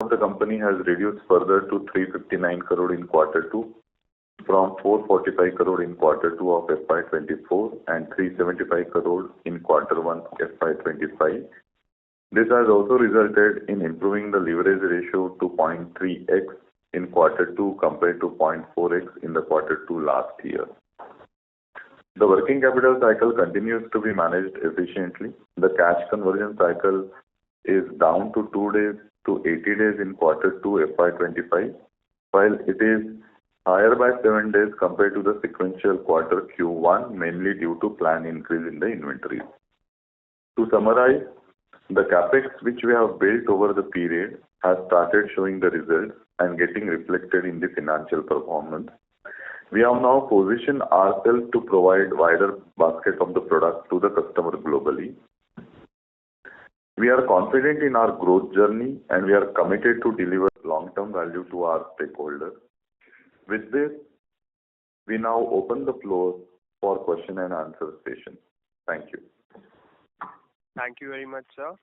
of the company has reduced further to 359 crore in Q2 from 445 crore in Q2 of FY24 and 375 crore in Q1 FY25. This has also resulted in improving the leverage ratio to 0.3x in Q2 compared to 0.4x in the Q2 last year. The working capital cycle continues to be managed efficiently. The cash conversion cycle is down to 2 days to 80 days in Q2 FY25, while it is higher by 7 days compared to the sequential quarter Q1, mainly due to planned increase in the inventory. To summarize, the capex which we have built over the period has started showing the results and getting reflected in the financial performance. We have now positioned ourselves to provide wider basket of the product to the customer globally. We are confident in our growth journey and we are committed to deliver long-term value to our stakeholders. With this, we now open the floor for question and answer session. Thank you. Thank you very much, sir.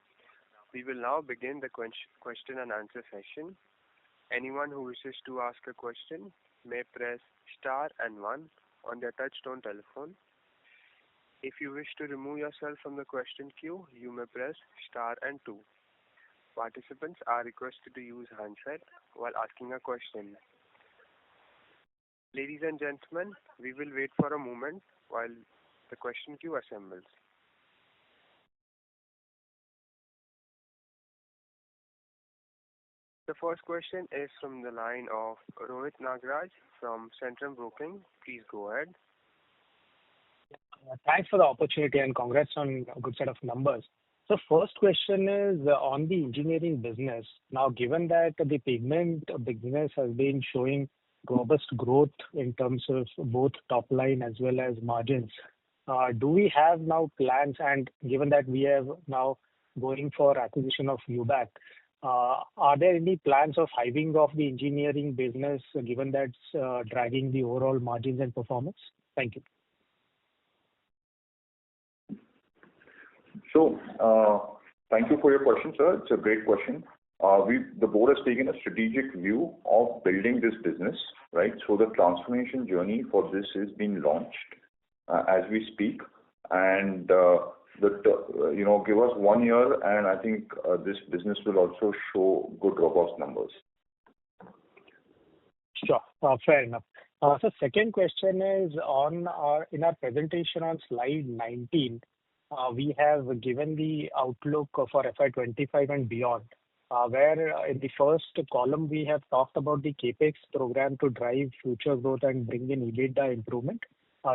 We will now begin the question and answer session. Anyone who wishes to ask a question may press star and 1 on their touchtone telephone. If you wish to remove yourself from the question queue, you may press star and 2. Participants are requested to use handset while asking a question. Ladies and gentlemen, we will wait for a moment while the question queue assembles. The first question is from the line of Rohit Nagraj from Centrum Broking. Please go ahead. Thanks for the opportunity and congrats on a good set of numbers. So first question is on the engineering business. Now, given that the pigment business has been showing robust growth in terms of both top line as well as margins, do we have now plans, and given that we have now going for acquisition of UBAC, are there any plans of hiving off the engineering business given that's dragging the overall margins and performance? Thank you. So, thank you for your question, sir. It's a great question. The board has taken a strategic view of building this business, right? So the transformation journey for this is being launched as we speak, and give us 1 year, and I think this business will also show good robust numbers. Sure, fair enough. So second question is in our presentation on slide 19, we have given the outlook for FY25 and beyond, where in the first column we have talked about the capex program to drive future growth and bring in EBITDA improvement.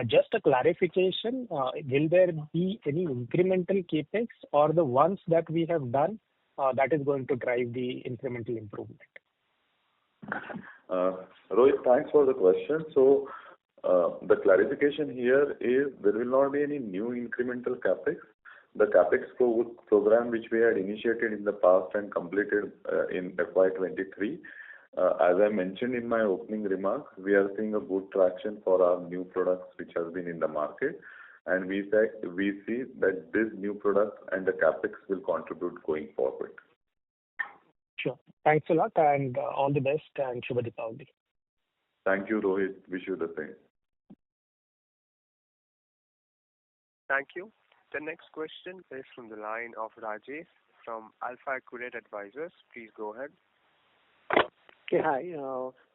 Just a clarification, will there be any incremental capex or the ones that we have done that is going to drive the incremental improvement? Rohit, thanks for the question. So the clarification here is there will not be any new incremental capex. The capex program which we had initiated in the past and completed in FY23, as I mentioned in my opening remarks, we are seeing a good traction for our new products which have been in the market, and we see that this new product and the capex will contribute going forward. Sure. Thanks a lot and all the best and Shubha Deepavali. Thank you, Rohit. Wish you the same. Thank you. The next question is from the line of Rajesh from Alpha Accurate Advisors. Please go ahead. Okay, hi.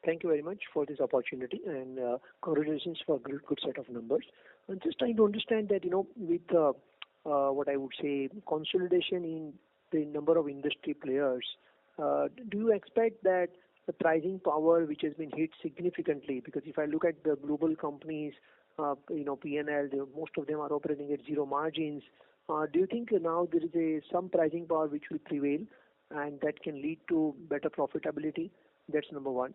Thank you very much for this opportunity and congratulations for a good set of numbers. I'm just trying to understand that, with what I would say consolidation in the number of industry players, do you expect that the pricing power which has been hit significantly, because if I look at the global companies, P&L, most of them are operating at zero margins. Do you think now there is some pricing power which will prevail and that can lead to better profitability? That's number one.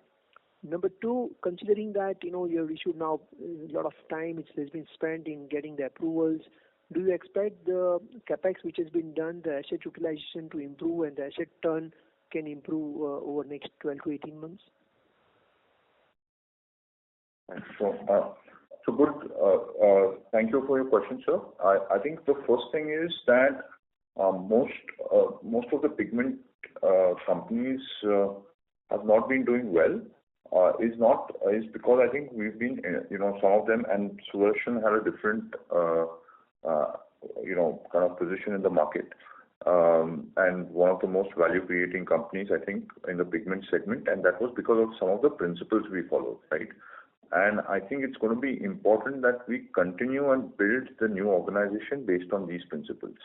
Number two, considering that you have issued now a lot of time which has been spent in getting the approvals, do you expect the capex which has been done, the asset utilization to improve and the asset turn can improve over next 12 to 18 months? So good. Thank you for your question, sir. I think the first thing is that most of the pigment companies have not been doing well is because I think we've been, some of them, and Sudarshan had a different, kind of position in the market, and one of the most value-creating companies, I think, in the pigment segment, and that was because of some of the principles we followed, right? And I think it's going to be important that we continue and build the new organization based on these principles.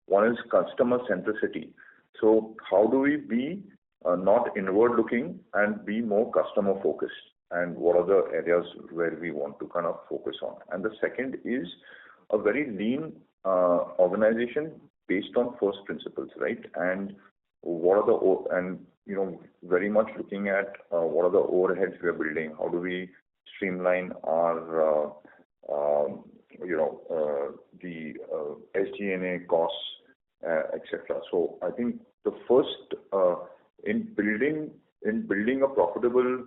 One is customer centricity. So how do we be not inward-looking and be more customer-focused? And what are the areas where we want to kind of focus on? And the second is a very lean organization based on first principles, right? And very much looking at what are the overheads we are building? How do we streamline our the SG&A costs, etc. So I think the first in building a profitable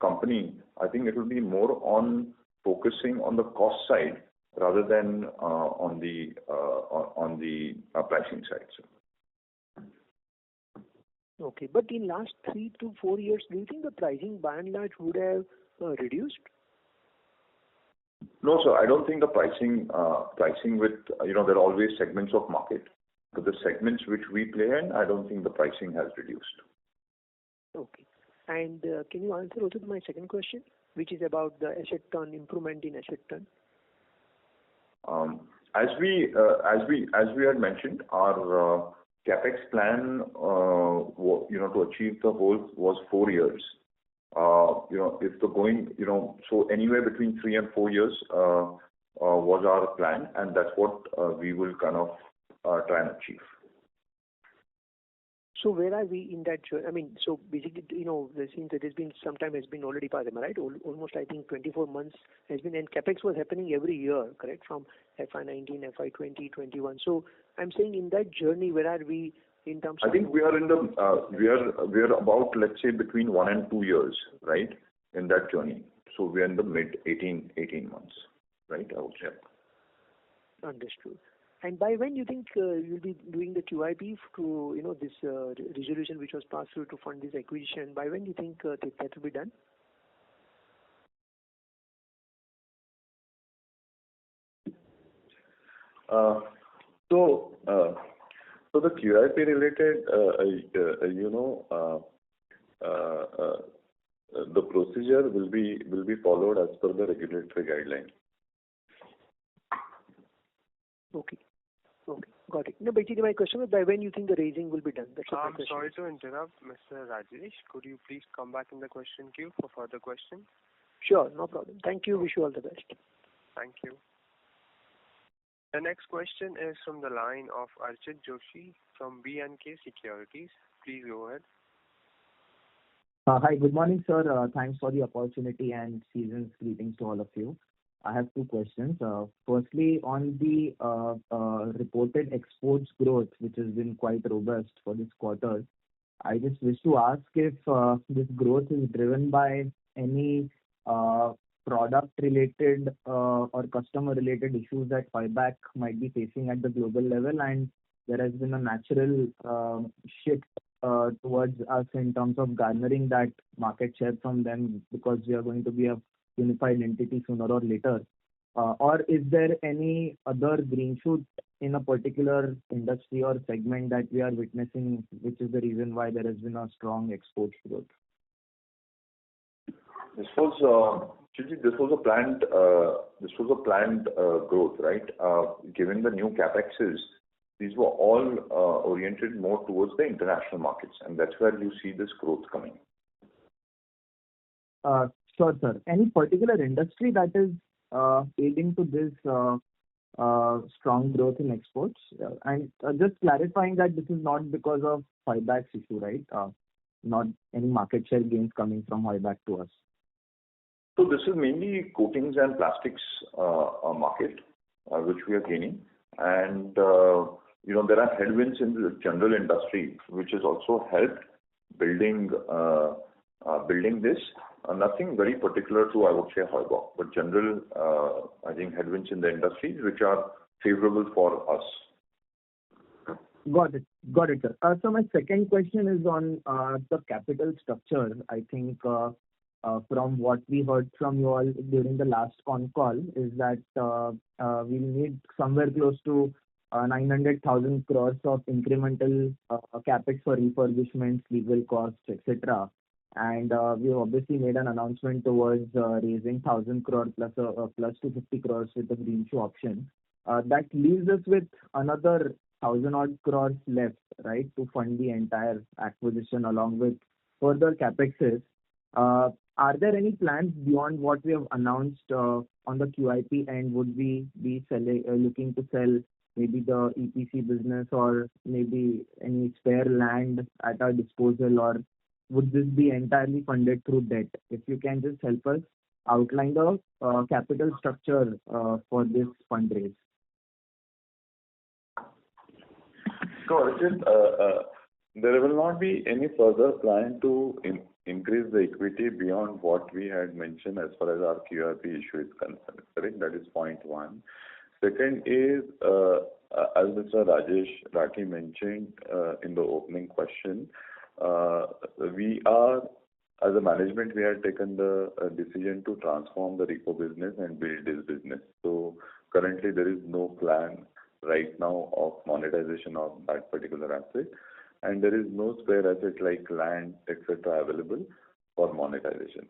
company, I think it will be more on focusing on the cost side rather than on the pricing side. So. Okay, but in last 3 to 4 years, do you think the pricing by and large would have reduced? No, sir. I don't think the pricing with, there are always segments of market. But the segments which we play in, I don't think the pricing has reduced. Okay. And can you answer also to my second question, which is about the asset turn, improvement in asset turn? As we had mentioned, our capex plan, to achieve the goal was 4 years. If the going, so anywhere between 3 and 4 years was our plan, and that's what we will kind of try and achieve. So where are we in that journey? I mean, so basically, since it has been some time has been already passed, am I right? Almost, I think, 24 months has been, and capex was happening every year, correct? From FY19, FY20, 21. So I'm saying in that journey, where are we in terms of? I think we are in the we are about, let's say, between 1 and 2 years, right, in that journey. So we are in the mid 18 months, right? I would say. Understood. And by when you think you'll be doing the QIP to, this resolution which was passed through to fund this acquisition, by when do you think that will be done? So the QIP related, the procedure will be followed as per the regulatory guideline. Okay. Got it. No, basically my question was by when you think the raising will be done. That's my question. Sorry to interrupt, Mr. Rajesh. Could you please come back in the question queue for further questions? Sure, no problem. Thank you. Wish you all the best. Thank you. The next question is from the line of Archit Joshi from B&K Securities. Please go ahead. Hi, good morning, sir. Thanks for the opportunity and season's greetings to all of you. I have 2 questions. Firstly, on the reported exports growth, which has been quite robust for this quarter, I just wish to ask if this growth is driven by any product-related or customer-related issues that Hoiberg might be facing at the global level, and there has been a natural shift towards us in terms of garnering that market share from them because we are going to be a unified entity sooner or later. Or is there any other green shoot in a particular industry or segment that we are witnessing, which is the reason why there has been a strong export growth? This was a planned growth, right? Given the new capexes, these were all oriented more towards the international markets, and that's where you see this growth coming. Sure, sir. Any particular industry that is aiding to this strong growth in exports? And just clarifying that this is not because of Hoiberg's issue, right? Not any market share gains coming from Hoiberg to us. So this is mainly coatings and plastics market, which we are gaining. And, there are headwinds in the general industry, which has also helped building this. Nothing very particular to, I would say, Hoiberg, but general, I think, headwinds in the industries which are favorable for us. Got it. Got it, sir. So my second question is on the capital structure. I think from what we heard from you all during the last con call is that we need somewhere close to 900,000 crores of incremental capex for refurbishments, legal costs, etc. And we obviously made an announcement towards raising 1,000 crore plus 250 crores with the green shoe option. That leaves us with another 1,000 odd crores left, right, to fund the entire acquisition along with further capexes. Are there any plans beyond what we have announced on the QIP, and would we be looking to sell maybe the EPC business or maybe any spare land at our disposal, or would this be entirely funded through debt? If you can just help us outline the capital structure for this fundraise. So, Arjun, there will not be any further plan to increase the equity beyond what we had mentioned as far as our QRP issue is concerned. Correct? That is point one. Second is, as Mr. Rajesh Rathi mentioned in the opening question, we are, as a management, we had taken the decision to transform the RECO business and build this business. So currently there is no plan right now of monetization of that particular asset, and there is no spare asset like land, etc. available for monetization.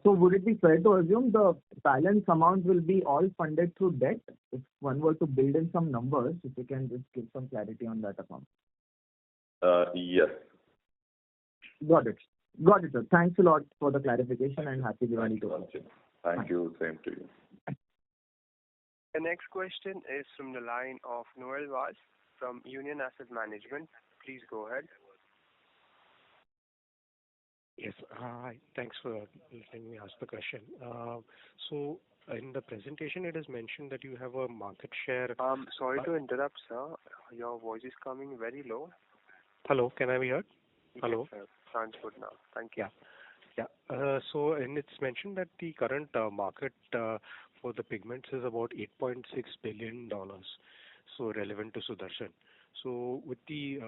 So would it be fair to assume the balance amount will be all funded through debt? If one were to build in some numbers, if you can just give some clarity on that account. Yes. Got it. Got it, sir. Thanks a lot for the clarification and happy Diwali to all. Thank you. Same to you. The next question is from the line of Noel Vaz from Union Asset Management. Please go ahead. Yes. Hi. Thanks for letting me ask the question. So in the presentation, it is mentioned that you have a market share. Sorry to interrupt, sir. Your voice is coming very low. Hello. Can I be heard? Hello. Yes, sir. Sounds good now. Thank you. Yeah. So and it's mentioned that the current market for the pigments is about $8.6 billion. So relevant to Sudarshan. So with the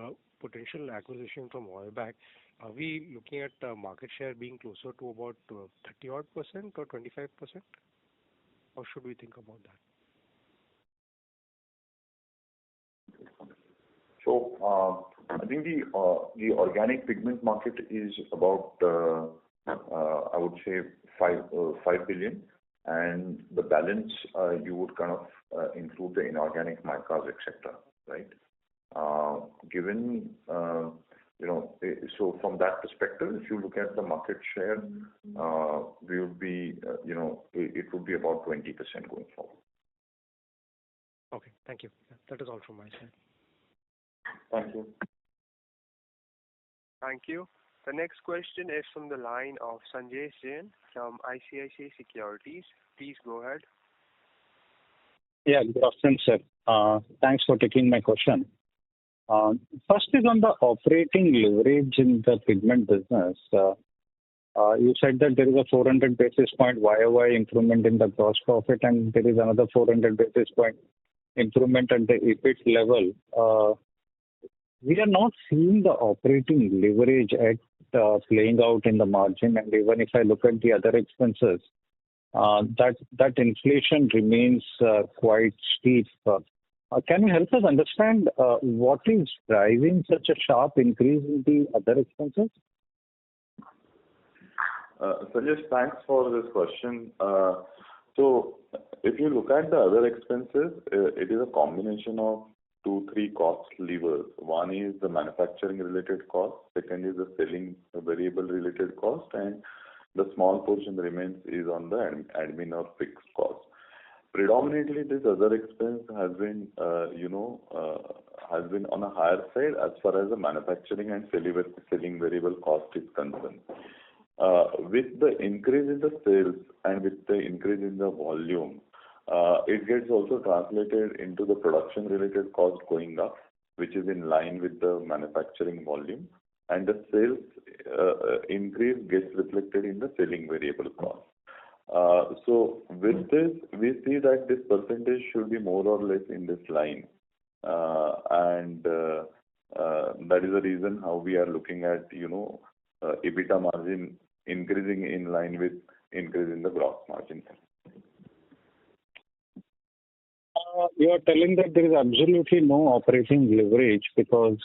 potential acquisition from Oilback, are we looking at market share being closer to about 30% or 25%? How should we think about that? So I think the organic pigment market is about I would say 5 billion, and the balance you would kind of include the inorganic micas, etc. Right? Given so from that perspective, if you look at the market share, we would be it would be about 20% going forward. Okay. Thank you. That is all from my side. Thank you. Thank you. The next question is from the line of Sanjay Jain from ICICI Securities. Please go ahead. Yeah, good afternoon, sir. Thanks for taking my question. First is on the operating leverage in the pigment business. You said that there is a 400 basis point YOY improvement in the gross profit, and there is another 400 basis point improvement at the EBIT level. We are not seeing the operating leverage playing out in the margin, and even if I look at the other expenses, that inflation remains quite steep. Can you help us understand what is driving such a sharp increase in the other expenses? Sanjay, thanks for this question. So if you look at the other expenses, it is a combination of 2-3 cost levers. One is the manufacturing related cost, second is the selling variable related cost, and the small portion remains is on the admin or fixed cost. Predominantly, this other expense has been on a higher side as far as the manufacturing and selling variable cost is concerned. With the increase in the sales and with the increase in the volume, it gets also translated into the production related cost going up, which is in line with the manufacturing volume, and the sales increase gets reflected in the selling variable cost. So with this, we see that this percentage should be more or less in this line. and that is the reason how we are looking at, EBITDA margin increasing in line with increase in the gross margin. You are telling that there is absolutely no operating leverage because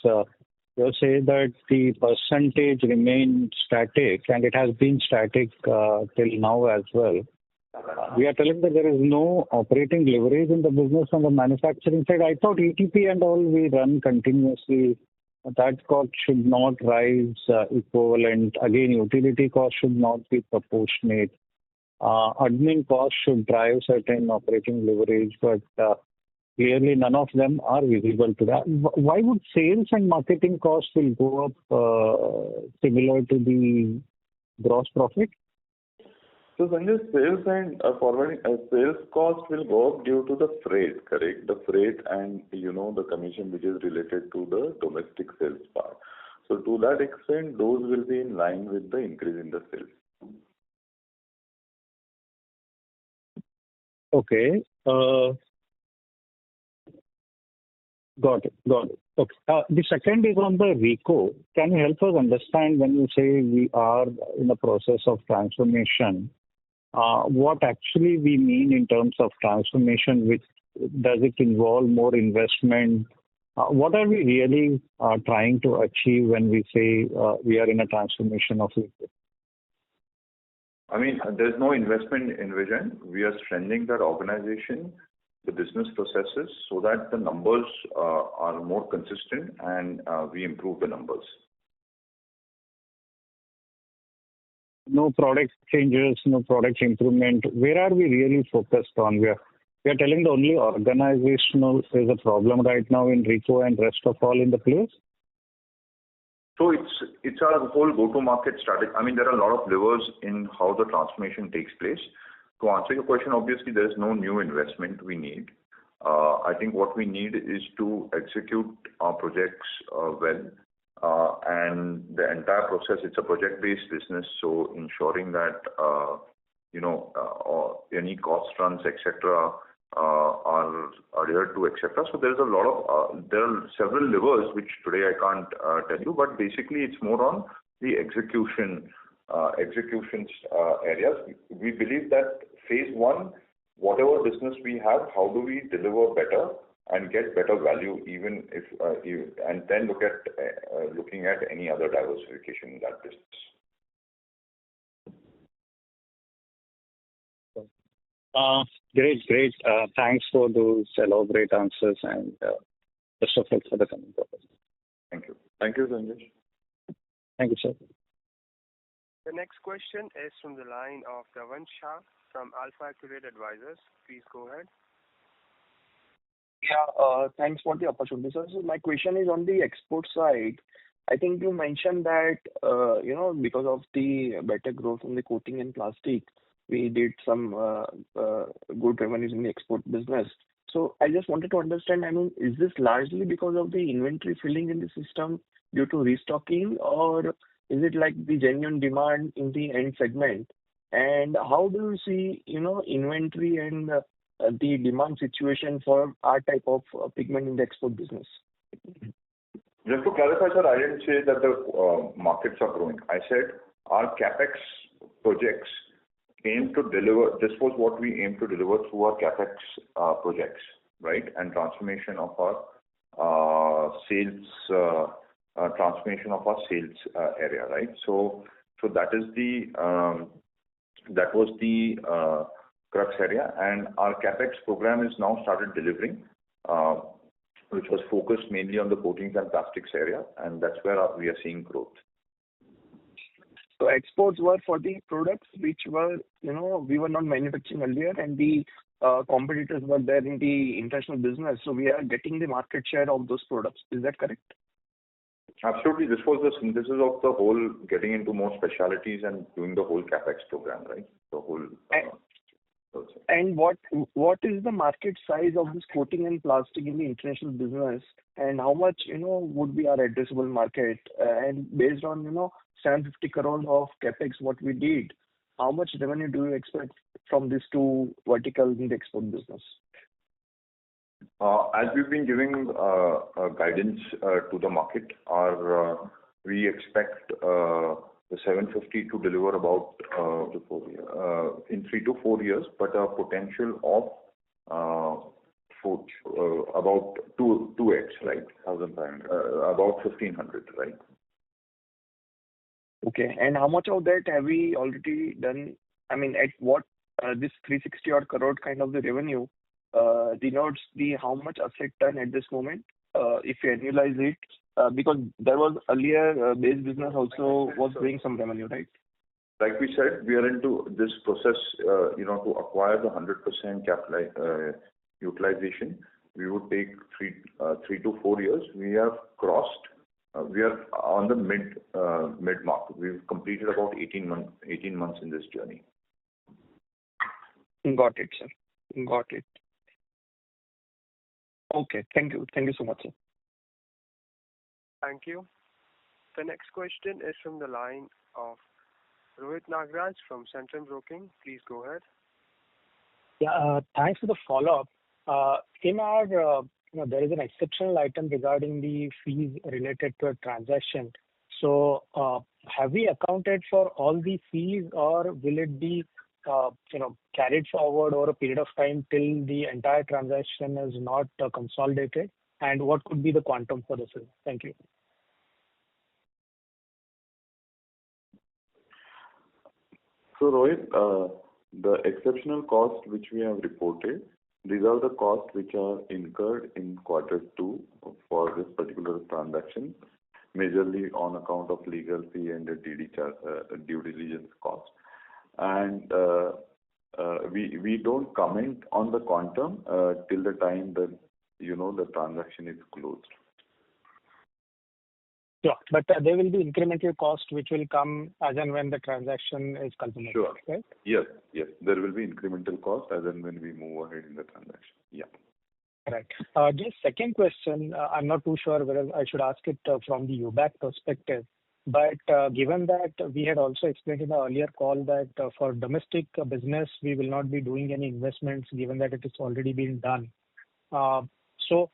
you say that the percentage remains static, and it has been static till now as well. We are telling that there is no operating leverage in the business on the manufacturing side. I thought ETP and all we run continuously. That cost should not rise equivalent. Again, utility cost should not be proportionate. Admin costs should drive certain operating leverage, but clearly none of them are visible to that. Why would sales and marketing costs will go up similar to the gross profit? So Sanjay, sales and forwarding sales cost will go up due to the freight, correct? The freight and the commission which is related to the domestic sales part. So to that extent, those will be in line with the increase in the sales. Okay. Got it. Okay. The second is on the RECO. Can you help us understand when you say we are in the process of transformation, what actually we mean in terms of transformation? Which does it involve more investment? What are we really trying to achieve when we say we are in a transformation of RECO? I mean, there's no investment envisioned. We are strengthening that organization, the business processes, so that the numbers are more consistent and we improve the numbers. No product changes, no product improvement. Where are we really focused on? We are telling the only organizational is a problem right now in RECO and rest of all in the place? So it's our whole go-to-market strategy. I mean, there are a lot of levers in how the transformation takes place. To answer your question, obviously, there is no new investment we need. I think what we need is to execute our projects well. And the entire process, it's a project-based business, so ensuring that, any cost runs, etc., are adhered to, etc. So there are several levers which today I can't tell you, but basically it's more on the execution areas. We believe that phase one, whatever business we have, how do we deliver better and get better value, even if and then looking at any other diversification in that business. Great. Thanks for those elaborate answers and best of luck for the coming quarters. Thank you. Thank you, Sanjay. Thank you, sir. The next question is from the line of Dhavan Shah from Alpha Accurate Advisors. Please go ahead. Yeah, thanks for the opportunity, sir. So my question is on the export side. I think you mentioned that, because of the better growth in the coating and plastic, we did some good revenues in the export business. So I just wanted to understand, I mean, is this largely because of the inventory filling in the system due to restocking, or is it like the genuine demand in the end segment? And how do you see, inventory and the demand situation for our type of pigment in the export business? Just to clarify, sir, I didn't say that the markets are growing. I said our capex projects aim to deliver. This was what we aim to deliver through our capex projects, right? And transformation of our sales, area, right? So that is that was the crux area, and our capex program is now started delivering, which was focused mainly on the coatings and plastics area, and that's where we are seeing growth. So exports were for the products which were, we were not manufacturing earlier, and the competitors were there in the international business. So we are getting the market share of those products. Is that correct? Absolutely. This was the synthesis of the whole getting into more specialities and doing the whole capex program, right? The whole. And what is the market size of this coating and plastic in the international business, and how much would be our addressable market? And based on 750 crores of capex what we did, how much revenue do you expect from these two verticals in the export business? As we've been giving guidance to the market, we expect the 750 to deliver about in 3 to 4 years, but a potential of about 2x, right? 1,500. About 1,500, right? Okay. And how much of that have we already done? I mean, at what this 360 odd crore kind of the revenue denotes the how much asset turn at this moment, if you annualize it, because there was earlier base business also was doing some revenue, right? Like we said, we are into this process, to acquire the 100% utilization. We would take 3 to 4 years. We have crossed. We are on the mid mark. We've completed about 18 months in this journey. Got it, sir. Got it. Okay. Thank you. Thank you so much, sir. Thank you. The next question is from the line of Rohit Nagraj from Centrum Broking. Please go ahead. Yeah, thanks for the follow-up. In our, there is an exceptional item regarding the fees related to a transaction. So, have we accounted for all the fees, or will it be, carried forward over a period of time till the entire transaction is not consolidated? And what could be the quantum for the same? Thank you. So, Rohit, the exceptional cost which we have reported, these are the costs which are incurred in Q2 for this particular transaction, majorly on account of legal fee and the due diligence cost. And we don't comment on the quantum till the time that the transaction is closed. Sure, but there will be incremental cost which will come as and when the transaction is consummated, Sure. Right? Yes. There will be incremental cost as and when we move ahead in the transaction. Yeah. Right. Just second question, I'm not too sure whether I should ask it from the UBAC perspective, but given that we had also explained in the earlier call that for domestic business, we will not be doing any investments given that it has already been done. So,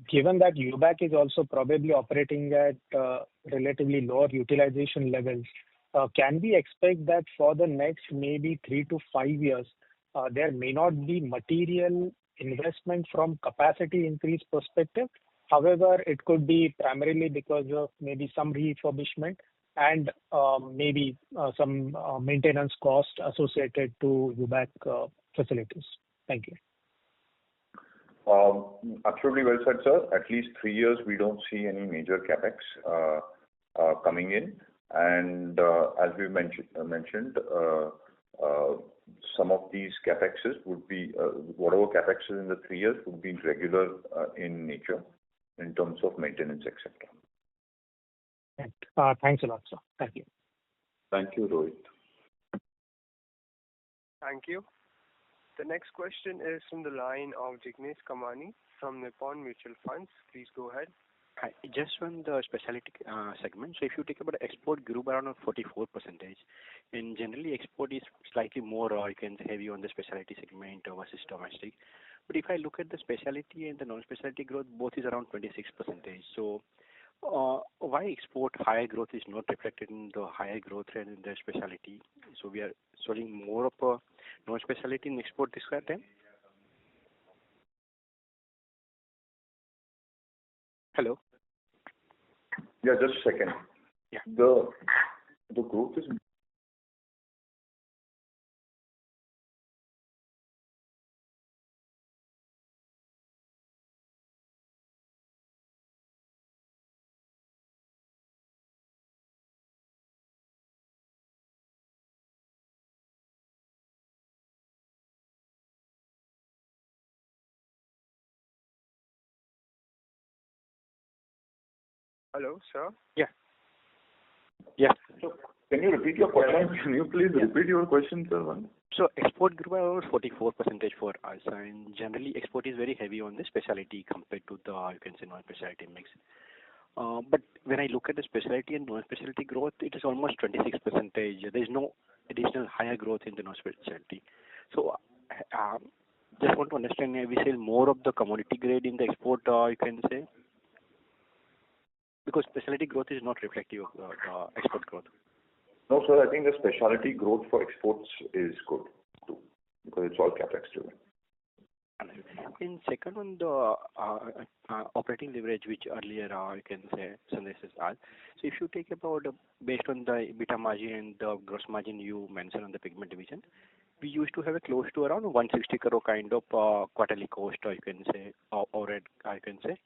given that UBAC is also probably operating at relatively lower utilization levels, can we expect that for the next maybe 3 to 5 years, there may not be material investment from capacity increase perspective? However, it could be primarily because of maybe some refurbishment and maybe some maintenance cost associated to UBAC facilities. Thank you. Absolutely well said, sir. At least 3 years, we don't see any major capex coming in. And as we mentioned, some of these capexes would be whatever capexes in the 3 years would be regular in nature in terms of maintenance, etc. Right. Thanks a lot, sir. Thank you. Thank you, Rohit. Thank you. The next question is from the line of Jignesh Kamani from Nippon Mutual Funds. Please go ahead. Hi. Just on the specialty segment. So if you take about export grew by around 44%, and generally export is slightly more, you can say, heavy on the specialty segment versus domestic. But if I look at the specialty and the non-specialty growth, both is around 26%. So why export higher growth is not reflected in the higher growth rate in the specialty? So we are selling more of a non-specialty in export this time? Hello? Yeah, just a second. Yeah. The growth is... Hello, sir. Yeah. So, can you repeat your question? Can you please repeat your question, sir? So export grew by over 44% for us, and generally export is very heavy on the specialty compared to the, you can say, non-specialty mix. But when I look at the specialty and non-specialty growth, it is almost 26%. There is no additional higher growth in the non-specialty. So Just want to understand, we sell more of the commodity grade in the export, you can say, because specialty growth is not reflective of export growth. No, sir, I think the specialty growth for exports is good too, because it's all capex driven. In second one, the operating leverage, which earlier you can say synthesis are. So if you take about based on the EBITDA margin and the gross margin you mentioned on the pigment division, we used to have a close to around 160 crore kind of quarterly cost, or you can say, overhead, I can say,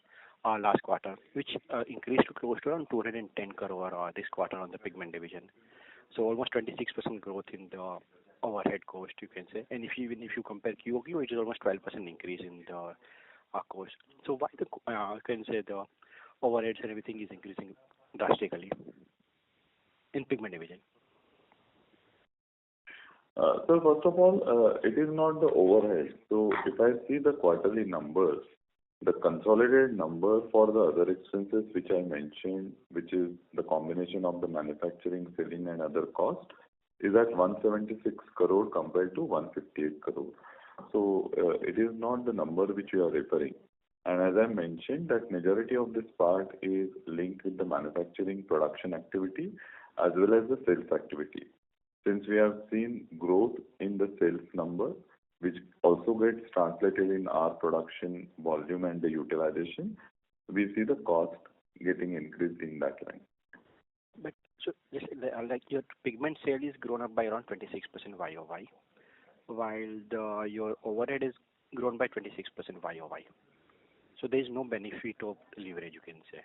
last quarter, which increased to close to around 210 crore this quarter on the pigment division. So almost 26% growth in the overhead cost, you can say. And even if you compare QOQ, it is almost 12% increase in the cost. So why the you can say the overheads and everything is increasing drastically in pigment division? So first of all, it is not the overhead. So if I see the quarterly numbers, the consolidated number for the other expenses which I mentioned, which is the combination of the manufacturing, selling and other costs, is at 176 crore compared to 158 crore. So it is not the number which you are referring. And as I mentioned, that majority of this part is linked with the manufacturing production activity as well as the sales activity. Since we have seen growth in the sales number, which also gets translated in our production volume and the utilization, we see the cost getting increased in that line. But so just like your pigment sale is grown up by around 26% YOY, while your overhead is grown by 26% YOY. So there is no benefit of leverage, you can say.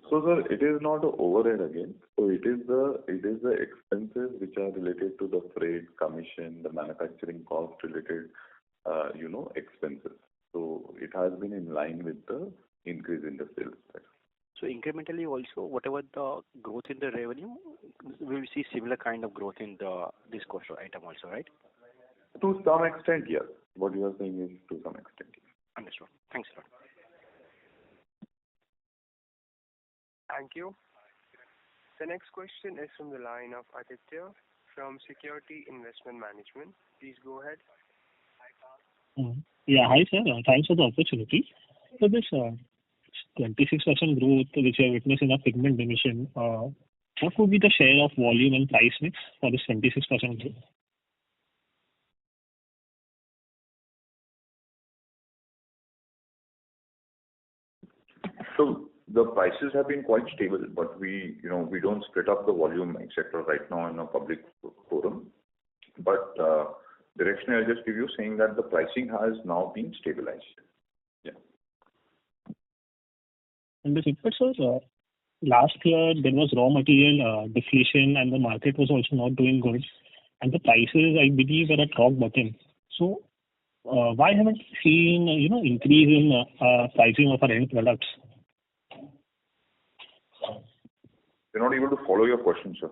So sir, it is not the overhead again. So it is the expenses which are related to the freight, commission, the manufacturing cost related, expenses. So it has been in line with the increase in the sales price. So incrementally also, whatever the growth in the revenue, we will see similar kind of growth in this cost item also, right? To some extent, yes. What you are saying is to some extent, yes. Understood. Thanks a lot. Thank you. The next question is from the line of Aditya from Security Investment Management. Please go ahead. Yeah, hi sir. Thanks for the opportunity. So this 26% growth which we are witnessing in our pigment division, what would be the share of volume and price mix for this 26% growth? So the prices have been quite stable, but we don't split up the volume, etc. right now in a public forum. But directionally, I'll just give you saying that the pricing has now been stabilized. Yeah. Understood. But sir, last year there was raw material deflation and the market was also not doing good, and the prices I believe were at rock bottom. So why haven't we seen increase in pricing of our end products? We're not able to follow your question, sir.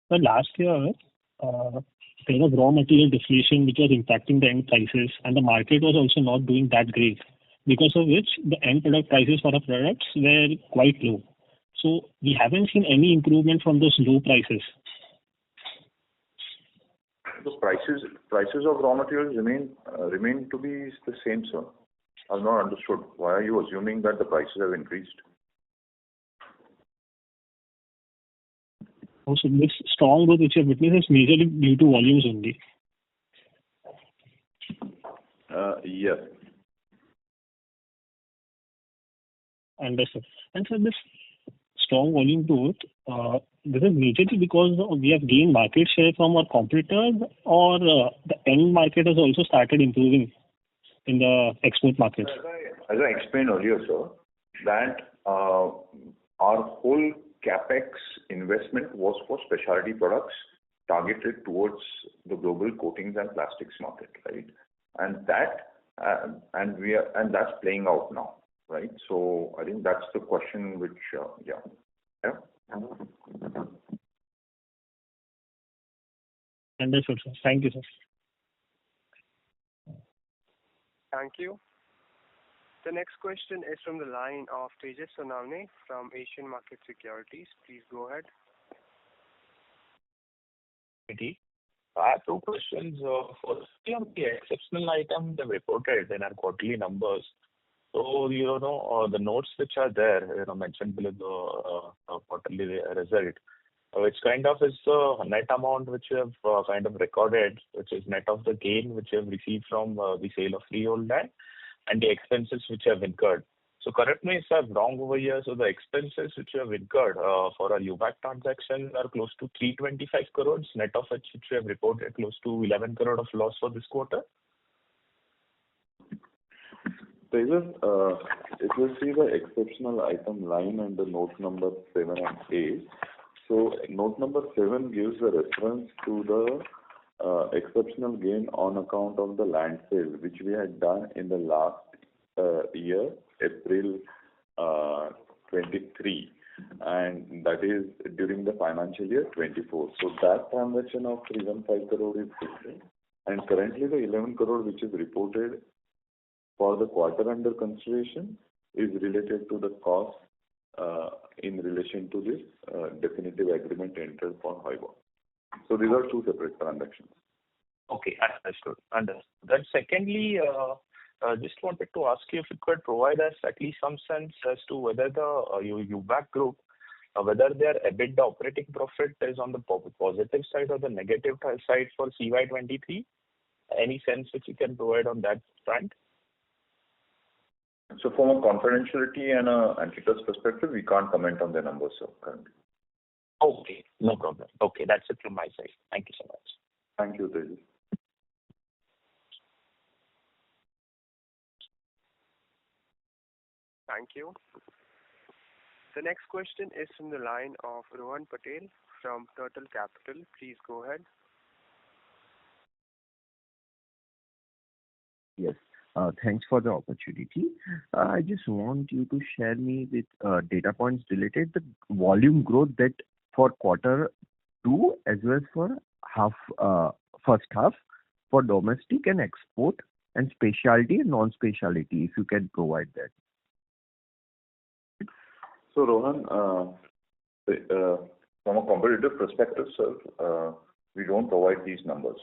But last year, there was raw material deflation which was impacting the end prices, and the market was also not doing that great, because of which the end product prices for our products were quite low. So we haven't seen any improvement from those low prices. The prices of raw materials remain to be the same, sir. I've not understood. Why are you assuming that the prices have increased? Also, this strong growth which you have witnessed is majorly due to volumes only. Yes. Understood. And so this strong volume growth, this is majorly because we have gained market share from our competitors, or the end market has also started improving in the export markets? As I explained earlier, sir, that our whole capex investment was for specialty products targeted towards the global coatings and plastics market, right? And that's playing out now, right? So I think that's the question which, yeah. Understood, sir. Thank you, sir. Thank you. The next question is from the line of Tejas Sonavne from Asian Market Securities. Please go ahead. I have two questions. Firstly, on the exceptional item they've reported in our quarterly numbers. So, the notes which are there, mentioned below the quarterly result, which kind of is the net amount which you have kind of recorded, which is net of the gain which you have received from the sale of freehold land and the expenses which you have incurred. So correct me if I'm wrong over here. So the expenses which you have incurred for a UBAC transaction are close to 325 crores, net of which you have reported close to 11 crore of loss for this quarter. Tejas, if you see the exceptional item line under note number 7 and 8, so note number 7 gives a reference to the exceptional gain on account of the land sale, which we had done in the last year, April 23, and that is during the financial year 24. So that transaction of 315 crore is different, and currently the 11 crore which is reported for the quarter under consideration is related to the cost in relation to this definitive agreement entered for Hoiberg. So these are two separate transactions. Okay, understood. Then secondly, just wanted to ask you if you could provide us at least some sense as to whether the UBAC group, whether their EBITDA operating profit is on the positive side or the negative side for CY23. Any sense which you can provide on that front? So from a confidentiality and antitrust perspective, we can't comment on the numbers currently. Okay, no problem. Okay, that's it from my side. Thank you so much. Thank you, Tejas. Thank you. The next question is from the line of Rohan Patel from Turtle Capital. Please go ahead. Yes. Thanks for the opportunity. I just want you to share me with data points related to volume growth that for quarter 2 as well as for first half for domestic and export and specialty and non-specialty, if you can provide that. So Rohan, from a competitive perspective, sir, we don't provide these numbers.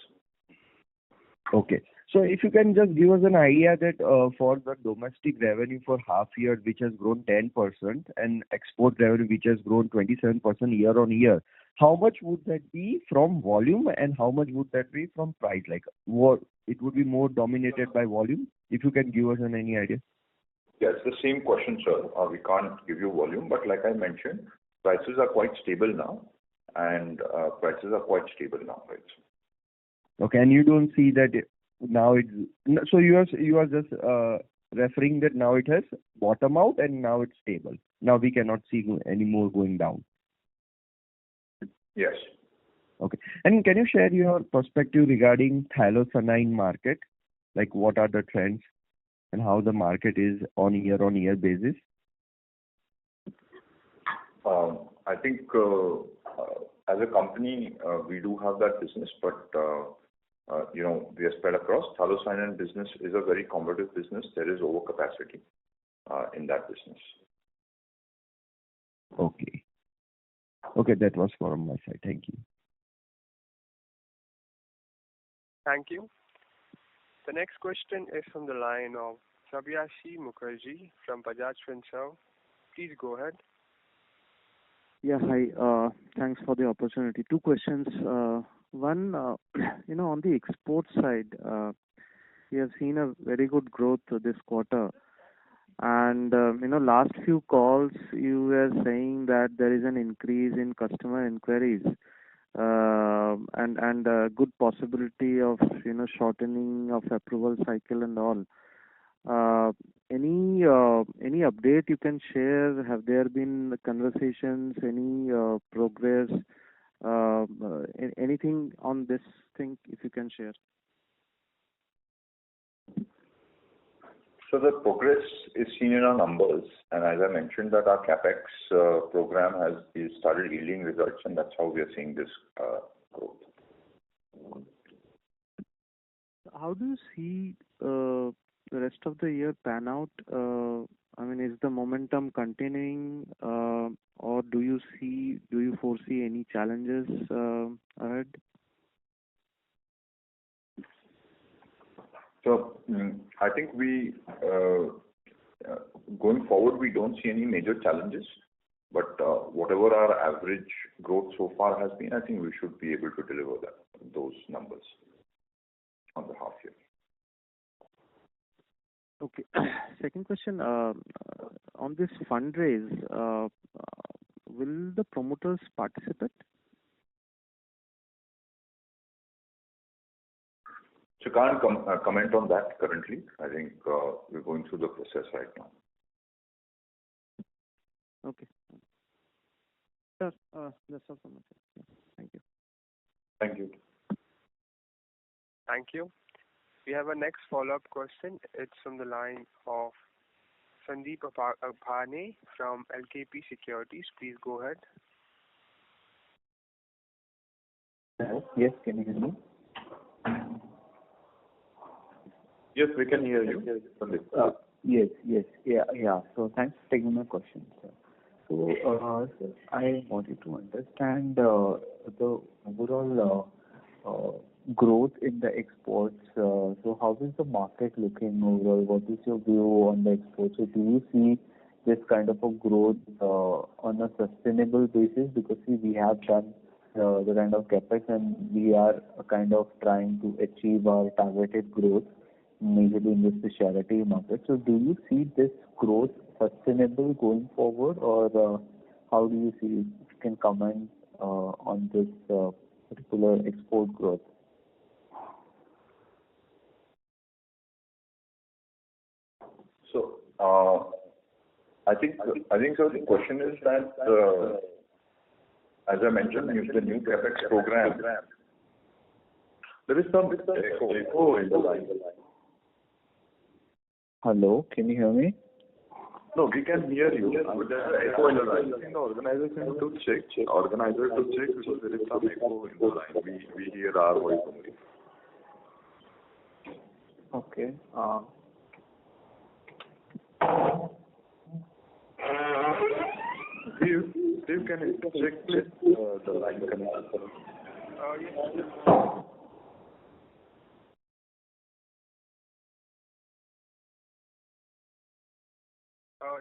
Okay. So if you can just give us an idea that for the domestic revenue for half year, which has grown 10%, and export revenue, which has grown 27% year on year, how much would that be from volume and how much would that be from price? Like, what it would be more dominated by volume? If you can give us any idea. Yeah, it's the same question, sir. We can't give you volume, but like I mentioned, prices are quite stable now, right? Okay, and you don't see that now it's so you are just referring that now it has bottomed out and now it's stable. Now we cannot see any more going down. Yes. Okay, and can you share your perspective regarding thiocyanine market? Like, what are the trends and how the market is on year basis? I think as a company, we do have that business, but we are spread across. Thiocyanine business is a very competitive business. There is overcapacity in that business. Okay. Okay, that was from my side. Thank you. Thank you. The next question is from the line of Sabyasachi Mukherjee from Bajaj Finserv. Please go ahead. Yeah, hi. Thanks for the opportunity. Two questions. One, on the export side, we have seen a very good growth this quarter. And, last few calls, you were saying that there is an increase in customer inquiries and a good possibility of, shortening of approval cycle and all. Any update you can share? Have there been conversations, any progress, anything on this thing, if you can share? So the progress is seen in our numbers, and as I mentioned that our capex program is started yielding results, and that's how we are seeing this growth. How do you see the rest of the year pan out? Is the momentum continuing, or do you foresee any challenges ahead? So I think going forward, we don't see any major challenges, but whatever our average growth so far has been, I think we should be able to deliver those numbers on the half year. Okay. Second question, on this fundraise, will the promoters participate? So can't comment on that currently. I think we're going through the process right now. Okay. Sir, that's all from my side. Thank you. Thank you. Thank you. We have a next follow-up question. It's from the line of Sandeep Abhane from LKP Securities. Please go ahead. Hello. Yes, can you hear me? Yes, we can hear you. Yes. Yeah. So thanks for taking my question, sir. So, sir, I wanted to understand the overall growth in the exports. So how is the market looking overall? What is your view on the exports? So do you see this kind of a growth on a sustainable basis? Because we have done the kind of capex and we are kind of trying to achieve our targeted growth, majorly in the specialty market. So do you see this growth sustainable going forward, or how do you see? If you can comment on this particular export growth. So I think so. The question is that as I mentioned, the new capex program. There is some echo in the line. Hello, can you hear me? No, we can hear you. But there is echo in the line. The organizer to check because there is some echo in the line. We hear our voice only. Okay. Steve, can you check the line connection? Yes.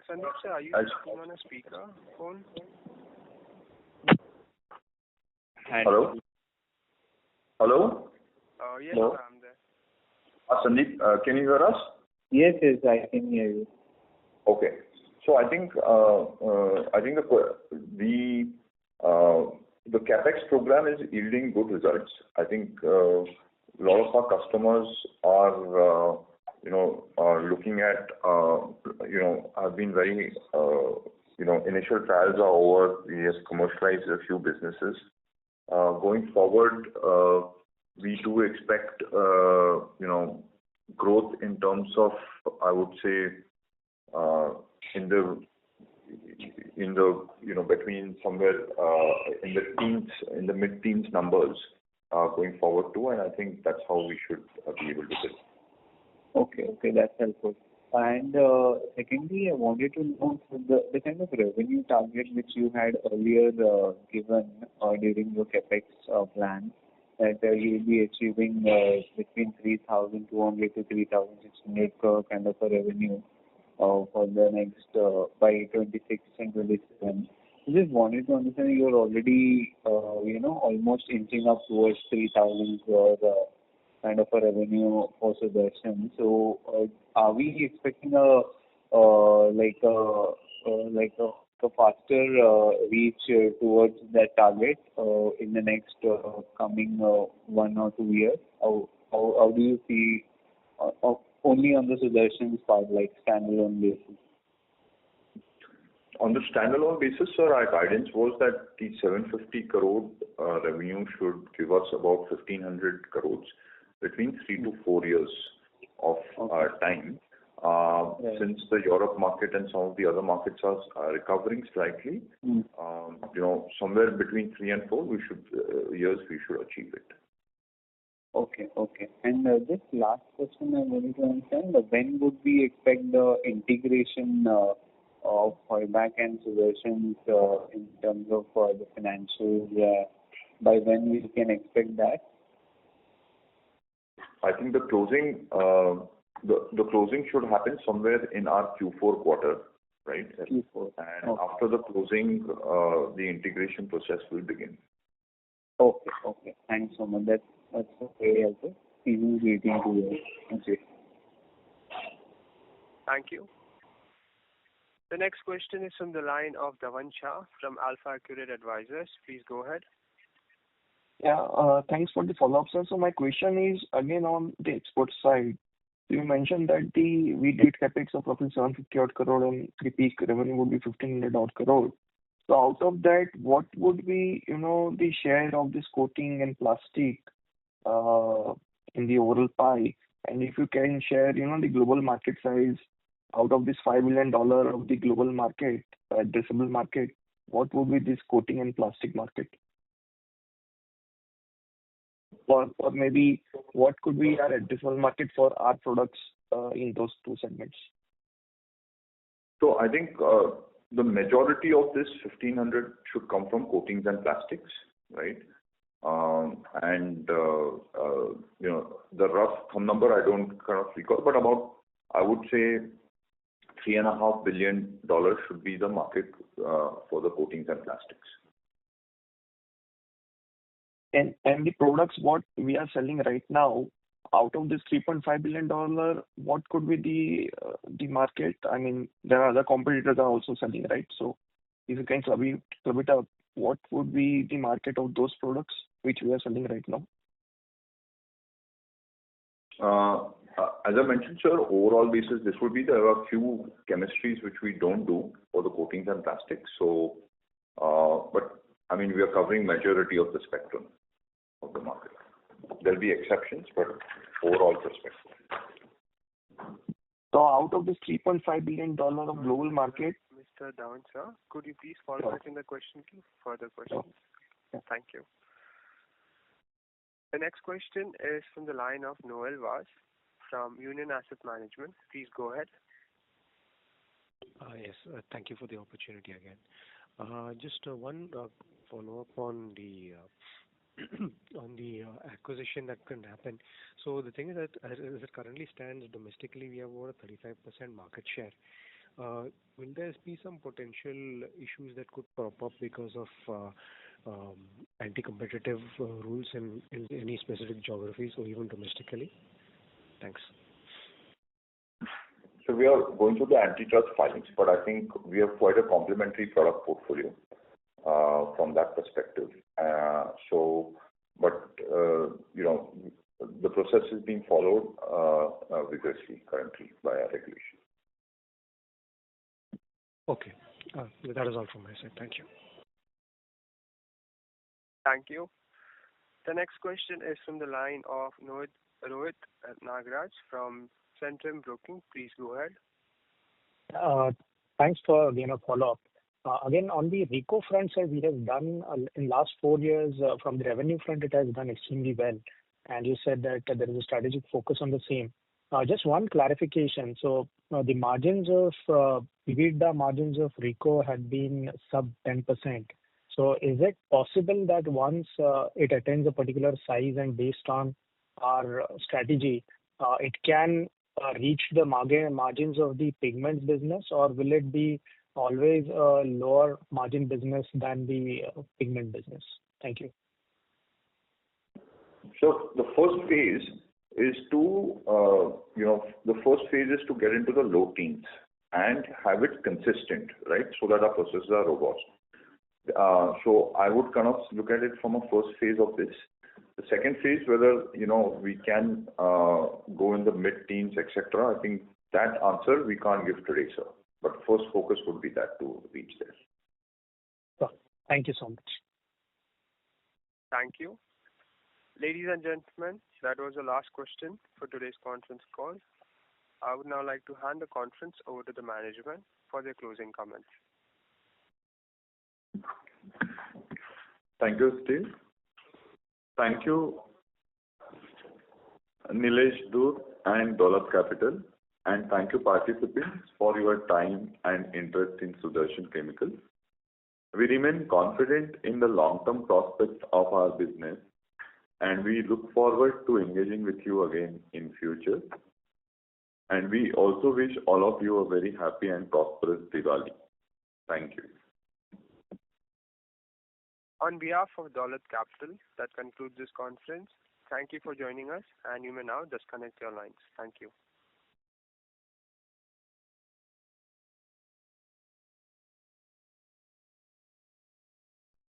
Sandeep sir, are you speaking on a speaker phone? Hello? Yes, Hello? sir, I'm there. Sandeep, can you hear us? Yes, I can hear you. Okay. So I think the capex program is yielding good results. I think a lot of our customers are looking at have been very initial trials are over. We have commercialized a few businesses. Going forward, we do expect growth in terms of, I would say, in the between somewhere in the teens, in the mid-teens numbers going forward too, and I think that's how we should be able to do. Okay, that's helpful. And secondly, I wanted to know the kind of revenue target which you had earlier given during your capex plan, that you will be achieving between 3,200 to 3,600 crore kind of a revenue for the next by 26 and 27. I just wanted to understand, you're already almost inching up towards 3,000 crore kind of a revenue for Sudarshan. So are we expecting a faster reach towards that target in the next coming 1 or 2 years? How do you see only on the Sudarshan's part, like standalone basis? On the standalone basis, sir, our guidance was that the 750 crore revenue should give us about 1,500 crores between 3 to 4 years of time. Since the Europe market and some of the other markets are recovering slightly, somewhere between 3 and 4 years we should achieve it. Okay. And this last question I wanted to understand, when would we expect the integration of Hoiberg and Sudarshan in terms of the financials? By when we can expect that? I think the closing should happen somewhere in our Q4 quarter, right? Q4. And after the closing, the integration process will begin. Okay. Thanks so much. That's very helpful. Even waiting to hear. Okay. Thank you. The next question is from the line of Dhavan Shah from Alpha Accurate Advisors. Please go ahead. Yeah, thanks for the follow-up, sir. So my question is again on the export side. You mentioned that we did CapEx of roughly 750 odd crore and the peak revenue would be 1,500 odd crore. So out of that, what would be, the share of this coating and plastic in the overall pie? And if you can share, the global market size out of this $5 billion of the global market, addressable market, what would be this coating and plastic market? Or maybe what could be our addressable market for our products in those two segments? So I think the majority of this 1,500 should come from coatings and plastics, right? The rough thumb number I don't kind of recall, but about, I would say, $3.5 billion should be the market for the coatings and plastics. And the products what we are selling right now, out of this $3.5 billion, what could be the market? I mean, there are other competitors are also selling, right? So if you can club it up, what would be the market of those products which we are selling right now? As I mentioned, sir, overall basis, there are a few chemistries which we don't do for the coatings and plastics. So, but I mean, we are covering majority of the spectrum of the market. There'll be exceptions, but overall perspective. So out of this $3.5 billion of global market. Mr. Dhawan, sir, could you please follow up in the question queue? Further questions. Yeah. Thank you. The next question is from the line of Noel Vaz from Union Asset Management. Please go ahead. Yes, thank you for the opportunity again. Just one follow-up on the acquisition that can happen. So the thing is that as it currently stands domestically, we have over 35% market share. Will there be some potential issues that could pop up because of anti-competitive rules in any specific geographies or even domestically? Thanks. So we are going through the antitrust filings, but I think we have quite a complementary product portfolio from that perspective. The process is being followed vigorously currently by our regulation. Okay. That is all from my side. Thank you. Thank you. The next question is from the line of Rohit Nagraj from Centrum Broking. Please go ahead. Thanks for follow-up. Again, on the RICO front side, we have done in last 4 years from the revenue front, it has done extremely well. And you said that there is a strategic focus on the same. Just one clarification. So the margins of EBITDA margins of RICO had been sub 10%. So is it possible that once it attains a particular size and based on our strategy, it can reach the margins of the pigments business, or will it be always a lower margin business than the pigment business? Thank you. So the first phase is to get into the low teens and have it consistent, right? So that our processes are robust. So I would kind of look at it from a first phase of this. The second phase, whether we can go in the mid-teens, etc. I think that answer we can't give today, sir. But first focus would be that to reach there. Well, thank you so much. Thank you. Ladies and gentlemen, that was the last question for today's conference call. I would now like to hand the conference over to the management for their closing comments. Thank you, Steve. Thank you, Nilesh Dur and Dolat Capital, and thank you participants for your time and interest in Sudarshan Chemicals. We remain confident in the long-term prospects of our business and we look forward to engaging with you again in future. And we also wish all of you a very happy and prosperous Diwali. Thank you. On behalf of Daulat Capital, that concludes this conference. Thank you for joining us, and you may now disconnect your lines. Thank you.